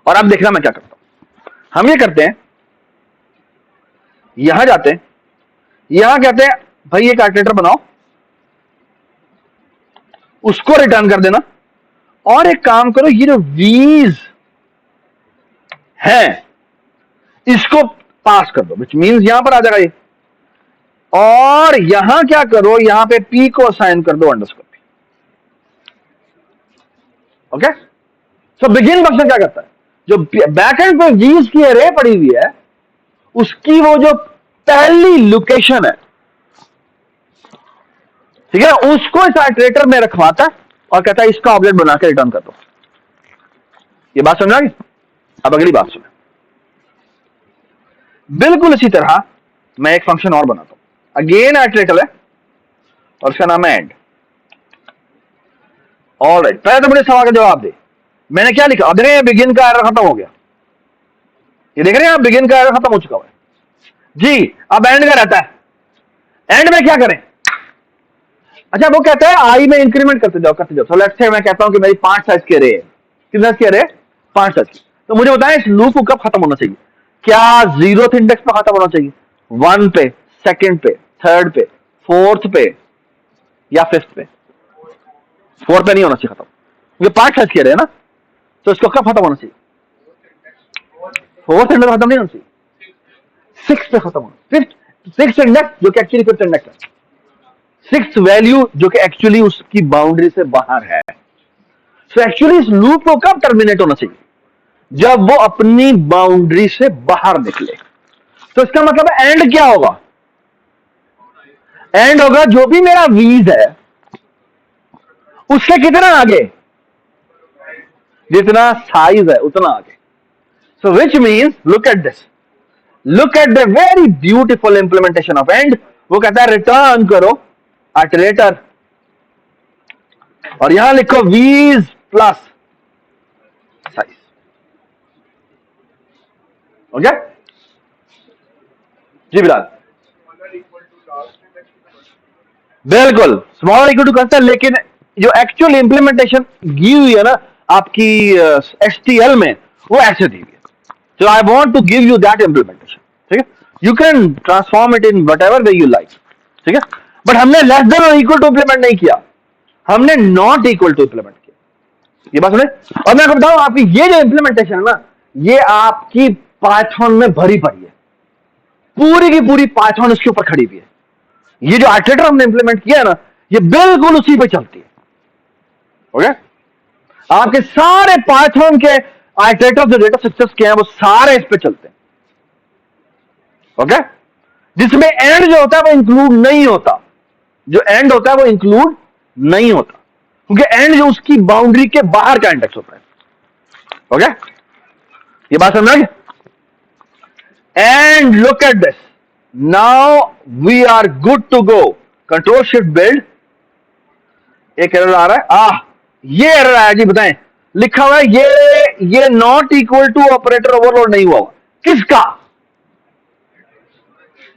और अब देखना मैं क्या करता हूं, हम ये करते हैं, यहां जाते हैं, यहां कहते हैं भाई एक आइटरेटर बनाओ, उसको रिटर्न कर देना। और एक काम करो, ये जो वीज है इसको पास कर दो, विच मींस यहां पर आ जाएगा ये। और यहां क्या करो, यहां पे पी को असाइन कर दो अंडरस्कोर पी। ओके, सो बिगिन फंक्शन क्या करता है, जो बैकएंड पे वीज की अरे पड़ी हुई है उसकी वो जो पहली लोकेशन है, ठीक है, उसको इस आइटरेटर में रखवाता है और कहता है इसका ऑब्जेक्ट बना के रिटर्न कर दो। ये बात समझ आ गई। अब अगली बात सुने, बिल्कुल इसी तरह मैं एक फंक्शन और बनाता हूं, अगेन आइटरेटर है और उसका नाम है एंड। ऑलराइट, पहले तो मुझे सवाल का जवाब दे, मैंने क्या लिखा। अब देख रहे हैं बिगिन का एरर खत्म हो गया, ये देख रहे हैं आप, बिगिन का एरर खत्म हो चुका है जी। अब एंड का रहता है, एंड में क्या करें। अच्छा, वो कहता है आई में इंक्रीमेंट करते जाओ करते जाओ। तो लेट्स से मैं कहता हूं कि मेरी 5 साइज के अरे है, कितना साइज के अरे, 5 साइज की। तो मुझे बताएं इस लूप को कब खत्म होना चाहिए, क्या 0th इंडेक्स पर खत्म होना चाहिए, 1 पे, 2nd पे, 3rd पे, 4th पे, या 5th पे। 4 पे नहीं होना चाहिए खत्म, ये 5 साइज के अरे है ना, तो इसको कब खत्म होना चाहिए, 4th इंडेक्स खत्म नहीं होना चाहिए, 6th पे खत्म होना। 6th इंडेक्स जो कि एक्चुअली 5th इंडेक्स है, 6th वैल्यू जो कि एक्चुअली उसकी बाउंड्री से बाहर है। तो एक्चुअली इस लूप को कब टर्मिनेट होना चाहिए, जब वो अपनी बाउंड्री से बाहर निकले। तो इसका मतलब एंड क्या होगा, एंड होगा जो भी मेरा वीज है उससे कितना आगे, जितना साइज है उतना आगे। So which means look at this, look at the very beautiful implementation of and. वो कहता है रिटर्न करो आइटरेटर और यहां लिखो वीज प्लस साइज। ओके जी बिलाल, बिल्कुल स्मॉल इक्वल टू कंस्टेंट, लेकिन जो एक्चुअल इंप्लीमेंटेशन दी हुई है ना आपकी HTML में, वो ऐसे दी हुई है। So I want to give you that implementation, ठीक है। You can transform it in whatever way you like, ठीक है। बट हमने लेस देन और इक्वल टू इंप्लीमेंट नहीं किया, हमने नॉट इक्वल टू इंप्लीमेंट किया। ये बात सुने। और मैं आपको बताऊं, आपकी ये जो इंप्लीमेंटेशन है ना, ये आपकी पाइथन में भरी पड़ी है, पूरी की पूरी पाइथन इसके ऊपर खड़ी हुई है। ये जो आइटरेटर हमने इंप्लीमेंट किया है ना, ये बिल्कुल उसी पे चलती है। ओके, आपके सारे पाइथन के आइटरेटर जो डेटा स्ट्रक्चर्स के हैं वो सारे इस पे चलते हैं। ओके, जिसमें एंड जो होता है वो इंक्लूड नहीं होता, जो एंड होता है वो इंक्लूड नहीं होता, क्योंकि एंड जो उसकी बाउंड्री के बाहर का इंडेक्स होता है। ओके, ये बात समझ में? And look at this, now we are good to go. Control shift build, एक एरर आ रहा है, ये एरर आया जी, बताएं। लिखा हुआ है ये not equal to operator overload नहीं हुआ। किसका?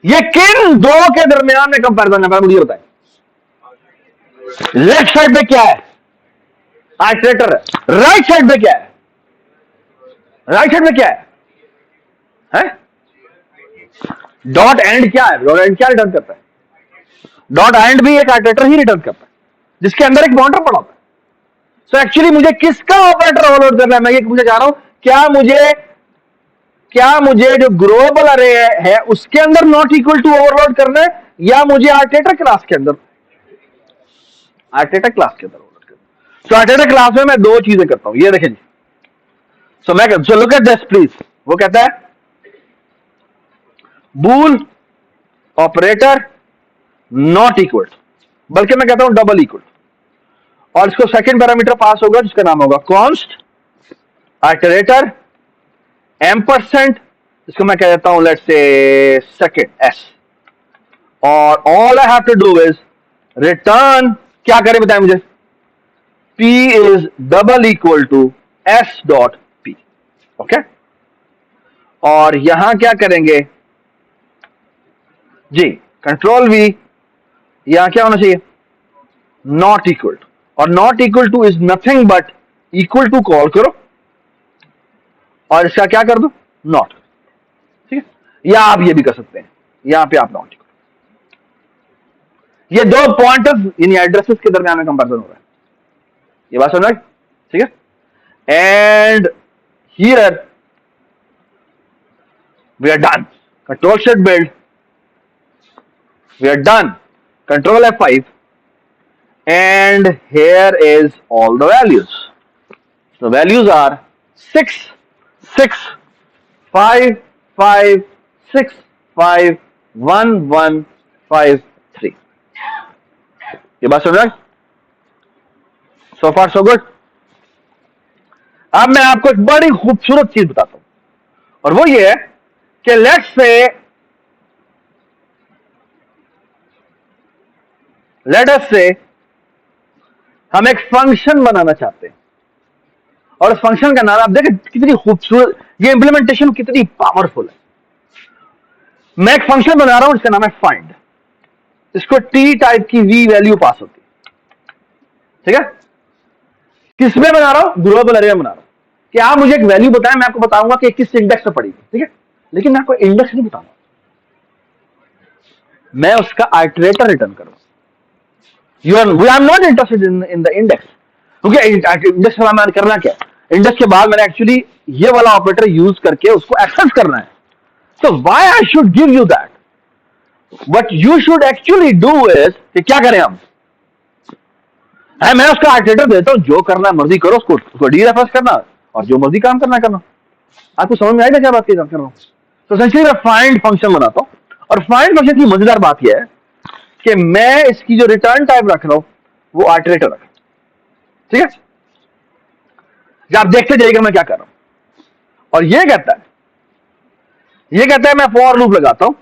ये किन दो के दरमियान में कंपैरिजन है, मुझे बताएं। लेफ्ट साइड पे क्या है? आइटरेटर है। राइट साइड पे क्या है? राइट साइड पे क्या है? डॉट एंड क्या है? डॉट एंड क्या रिटर्न करता है? डॉट एंड भी एक आइटरेटर ही रिटर्न करता है, जिसके अंदर एक बाउंडर पड़ा होता है। सो एक्चुअली मुझे किसका ऑपरेटर ओवरलोड करना है? मैं ये पूछना चाह रहा हूं, क्या मुझे जो ग्लोबल अरे है उसके अंदर नॉट इक्वल टू ओवरलोड करना है, या मुझे आर्टेटर क्लास के अंदर? आर्टेटर क्लास के अंदर ओवरलोड करना है। सो आर्टेटर क्लास में मैं दो चीजें करता हूं, ये देखें जी। So look at this please. वो कहता है बूल ऑपरेटर नॉट इक्वल, बल्कि मैं कहता हूं डबल इक्वल, और इसको सेकंड पैरामीटर पास होगा जिसका नाम होगा कॉन्स्ट आइटरेटर एम्परसेंट, इसको मैं कह देता हूं लेट्स से सेकंड एस, और all I have to do is return, क्या करें बताएं मुझे? P is double equal to S dot P। Okay, और यहां क्या करेंगे जी? कंट्रोल V, यहां क्या होना चाहिए? नॉट इक्वल टू, और not equal to is nothing but equal to call करो और इसका क्या कर दो? नॉट। ठीक है, या आप ये भी कर सकते हैं, यहां पे आप नॉट इक्वल, ये दो पॉइंटर्स यानी एड्रेसेस के दरमियान में कंपैरिजन हो रहा है। ये बात समझ? ठीक है, and here we are done. Control shift build, we are done. Control F5, and here is all the values. The values are 6 6 5 5 6 5 1 1 5 3। ये बात समझ? So far so good। अब मैं आपको एक बड़ी खूबसूरत चीज बताता हूं, और वो ये है कि लेट्स से लेट अस से हम एक फंक्शन बनाना चाहते हैं, और उस फंक्शन का नाम आप देखें कितनी खूबसूरत, ये इंप्लीमेंटेशन कितनी पावरफुल है। मैं एक फंक्शन बना रहा हूं, इसका नाम है फाइंड। इसको टी टाइप की वी वैल्यू पास होती है। ठीक है, किसमें बना रहा हूं? ग्लोबल अरे में बना रहा हूं कि आप मुझे एक वैल्यू बताएं, मैं आपको बताऊंगा कि किस इंडेक्स पे पड़ेगी। ठीक है, लेकिन मैं आपको इंडेक्स नहीं बताऊंगा, मैं उसका आइटरेटर रिटर्न करूंगा। I am not interested in the index, क्योंकि इंडेक्स वाला मैंने करना क्या? इंडेक्स के बाद मैंने एक्चुअली ये वाला ऑपरेटर यूज करके उसको एक्सेस करना है। So why I should give you that? What you should actually do is कि क्या करें हम? मैं उसका आइटरेटर देता हूं, जो करना मर्जी करो, उसको डीरेफरेंस करना और जो मर्जी काम करना करना। आपको समझ में आएगा क्या बात कर रहा हूं? तो एसेंशियली मैं फाइंड फंक्शन बनाता हूं, और फाइंड फंक्शन की मजेदार बात यह है कि मैं इसकी जो रिटर्न टाइप रख रहा हूं वो आइटरेटर रख रहा हूं। ठीक है, जब आप देखते जाइएगा मैं क्या कर रहा हूं। और ये कहता है मैं फॉर लूप लगाता हूं,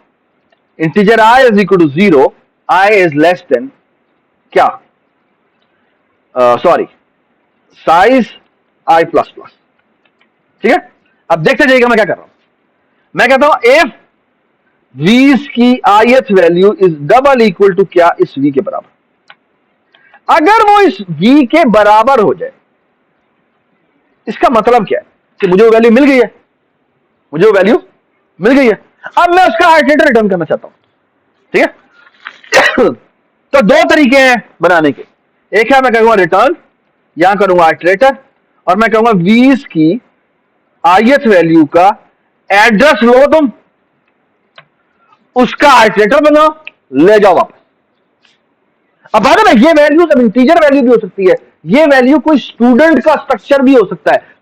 integer i is equal to 0, i is less than क्या? Sorry, size i plus plus. ठीक है, अब देखते जाइएगा मैं क्या कर रहा हूं। मैं कहता हूं इफ वीज की ith value is double equal to क्या? इस v के बराबर। अगर वो इस v के बराबर हो जाए, इसका मतलब क्या है कि मुझे वो वैल्यू मिल गई है, मुझे वो वैल्यू मिल गई है। अब मैं उसका आइटरेटर रिटर्न करना चाहता हूं। ठीक है, तो दो तरीके हैं बनाने के। एक है मैं कहूंगा रिटर्न, यहां करूंगा आइटरेटर, और मैं कहूंगा वीज की ith वैल्यू का एड्रेस लो, तुम उसका आइटरेटर बनाओ, ले जाओ वापस। अब बाद में ये वैल्यू सब इंटीजर वैल्यू भी हो सकती है, ये वैल्यू कोई स्टूडेंट का स्ट्रक्चर भी हो सकता है,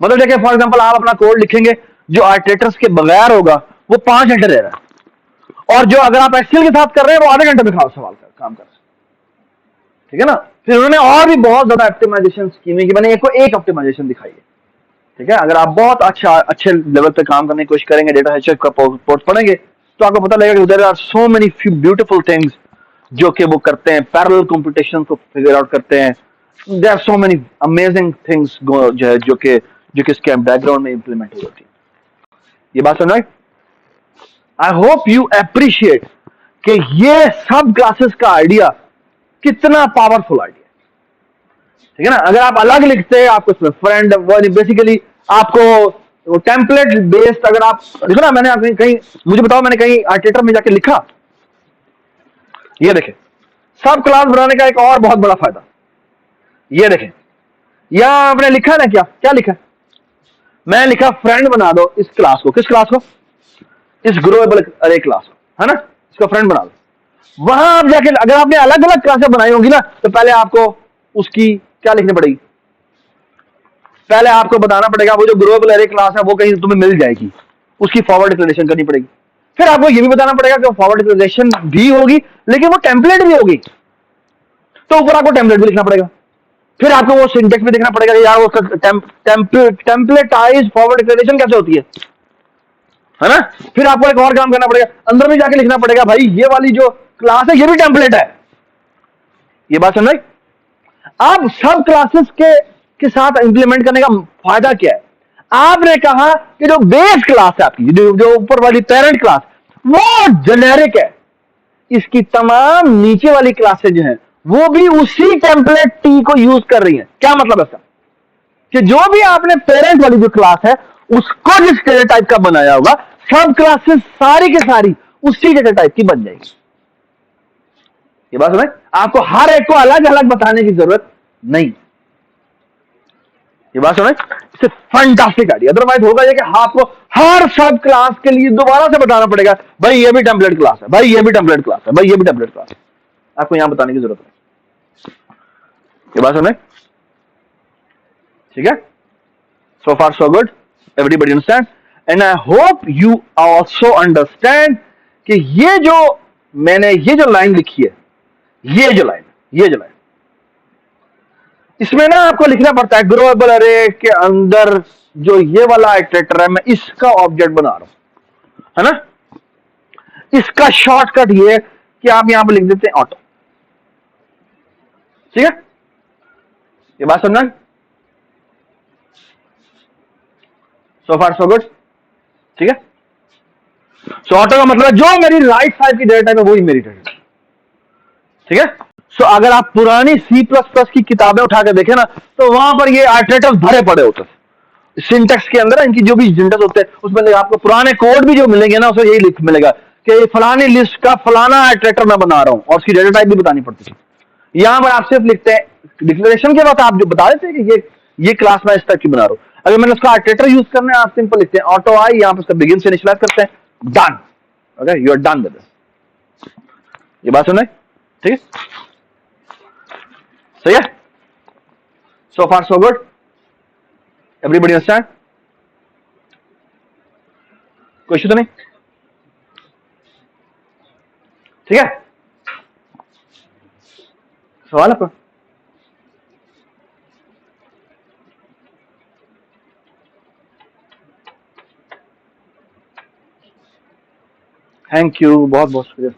मतलब देखिए फॉर एग्जांपल आप अपना कोड लिखेंगे जो आर्टिट्रेटर्स के बगैर होगा वो 5 घंटे ले रहा है, और जो अगर आप एक्सेल के साथ कर रहे हैं वो आधे घंटे में काम कर रहे हैं। ठीक है ना। फिर उन्होंने और भी बहुत ज्यादा ऑप्टिमाइजेशन स्कीमें की, मैंने एक ऑप्टिमाइजेशन दिखाई है। ठीक है, अगर आप बहुत अच्छे लेवल पे काम करने की कोशिश करेंगे, डेटा एचएफ का पोर्ट पढ़ेंगे, तो आपको पता लगेगा कि there are so many few beautiful things जो कि वो करते हैं, पैरेलल कंप्यूटेशन को फिगर आउट करते हैं। There are so many amazing things जो कि इसके बैकग्राउंड में इंप्लीमेंट हो जाती है। ये बात समझ। आई होप यू अप्रिशिएट कि ये सब क्लासेस का आइडिया कितना पावरफुल आइडिया। ठीक है ना। अगर आप अलग लिखते हैं, आपको इसमें फ्रेंड बेसिकली आपको टेम्पलेट बेस्ड, अगर आप देखो ना, मैंने आपने कहीं मुझे बताओ, मैंने कहीं आर्टिट्रेटर में जाके लिखा? ये देखें, सब क्लास बनाने का एक और बहुत बड़ा फायदा, ये देखें, यहां आपने लिखा ना, क्या लिखा? मैं लिखा फ्रेंड बना दो इस क्लास को। किस क्लास को? इस ग्रोएबल अरे क्लास को, है ना। इसका फ्रेंड बना दो। वहां आप जाके अगर आपने अलग अलग क्लासें बनाई होंगी ना, तो पहले आपको उसकी क्या लिखनी पड़ेगी? पहले आपको बताना पड़ेगा वो जो ग्लोबल एरे क्लास है वो कहीं तुम्हें मिल जाएगी, उसकी फॉरवर्ड डिक्लेरेशन करनी पड़ेगी। फिर आपको ये भी बताना पड़ेगा कि फॉरवर्ड डिक्लेरेशन भी होगी, लेकिन वो टेम्पलेट भी होगी, तो ऊपर आपको टेम्पलेट भी लिखना पड़ेगा। फिर आपको वो सिंटेक्स भी देखना पड़ेगा कि यार वो टेम्पलेटाइज फॉरवर्ड डिक्लेरेशन कैसे होती है ना। फिर आपको एक और काम करना पड़ेगा, अंदर में जाके लिखना पड़ेगा भाई ये वाली जो क्लास है ये भी टेम्पलेट है। ये बात समझ। अब सब क्लासेस के साथ इंप्लीमेंट करने का फायदा क्या है? आपने कहा कि जो बेस क्लास है आपकी, जो ऊपर वाली पेरेंट क्लास, वो जेनेरिक है, इसकी तमाम नीचे वाली क्लासेज जो हैं वो भी उसी टेम्पलेट टी को यूज कर रही हैं। क्या मतलब है इसका? कि जो भी आपने पेरेंट वाली जो क्लास है उसको जिस डेटा टाइप का बनाया होगा, सब क्लासेस सारी की सारी उसी डेटा टाइप की बन जाएगी। ये बात समझ। आपको हर एक को अलग अलग बताने की जरूरत नहीं। ये बात समझ। It's fantastic idea. अदरवाइज होगा ये कि आपको हर सब क्लास के लिए दोबारा से बताना पड़ेगा, भाई ये भी टेम्पलेट क्लास है, भाई ये भी टेम्पलेट क्लास है, भाई ये भी टेम्पलेट क्लास है। आपको यहां बताने की जरूरत नहीं। ये बात समझ। ठीक है। So far so good, everybody understand, and I hope you also understand कि ये जो लाइन लिखी है, ये जो लाइन इसमें ना आपको लिखना पड़ता है ग्लोबल अरे के अंदर जो ये वाला इटरेटर है, मैं इसका ऑब्जेक्ट बना रहा हूं, है ना। इसका शॉर्टकट ये कि आप यहां पर लिख देते हैं ऑटो। ठीक है। ये बात समझना। सो फार सो गुड। ठीक है। सो ऑटो का मतलब जो मेरी राइट साइड की डेटा है वही मेरी डेटा। ठीक है। सो अगर आप पुरानी C++ की किताबें उठा के देखें ना, तो वहां पर ये आर्टिट्रेटर्स भरे पड़े होते हैं। सिंटेक्स के अंदर इनकी जो भी सिंटेक्स होते हैं उसमें आपको पुराने कोड भी जो मिलेंगे ना, उसमें यही लिख मिलेगा कि फलानी लिस्ट का फलाना आर्टिट्रेटर मैं बना रहा हूं, और उसकी डेटा टाइप भी बतानी पड़ती है। यहां पर आप सिर्फ लिखते हैं डिक्लेरेशन के बाद, आप जो बता देते हैं कि ये क्लास मैं इस टाइप की बना रहा हूं। अगर मैंने उसका आर्टिट्रेटर यूज करना है, आप सिंपल लिखते हैं ऑटो आई, यहां पर उसका बिगिन से इनिशियलाइज करते हैं, done. Okay, you are done with this. ये बात सुन रहे? ठीक है, सही है। So far so good, everybody understand? कोई इशू तो नहीं? ठीक है। सवाल आपका? थैंक यू, बहुत बहुत शुक्रिया।